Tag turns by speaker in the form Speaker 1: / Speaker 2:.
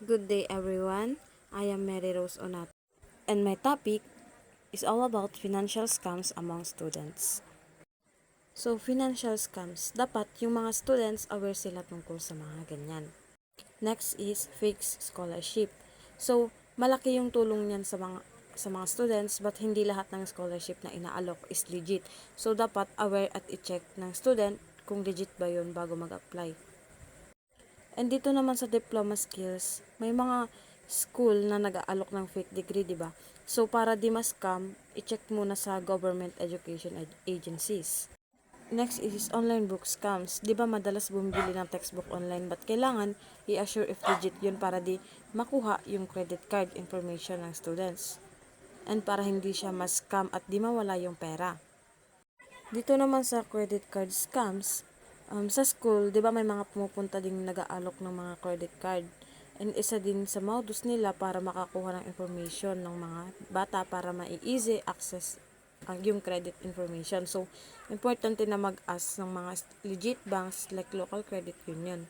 Speaker 1: Good day everyone, I am Mary Rose Onat and my topic is all about financial scams among students. So financial scams, dapat yung mga students aware sila tungkol sa mga ganyan. Next is fake scholarship. So malaki yung tulong niyan sa mga students but hindi lahat ng scholarship na inaalok is legit. So dapat aware at i-check ng student kung legit ba yun bago mag-apply. And dito naman sa diploma skills, may mga school na nag-aalok ng fake degree, di ba? So, para di ma-scam, i-check muna sa government education agencies. Next is online book scams. Di ba madalas bumibili ng textbook online, but kailangan i-assure if legit yun para di makuha yung credit card information ng students. And para hindi siya ma-scam at di mawala yung pera. Dito naman sa credit card scams, sa school, di ba may mga pumupunta ding nag-aalok ng mga credit card. And isa din sa modus nila para makakuha ng information ng mga bata para ma-easy access ang yung credit information. So, importante na mag-ask ng mga legit banks like local credit union.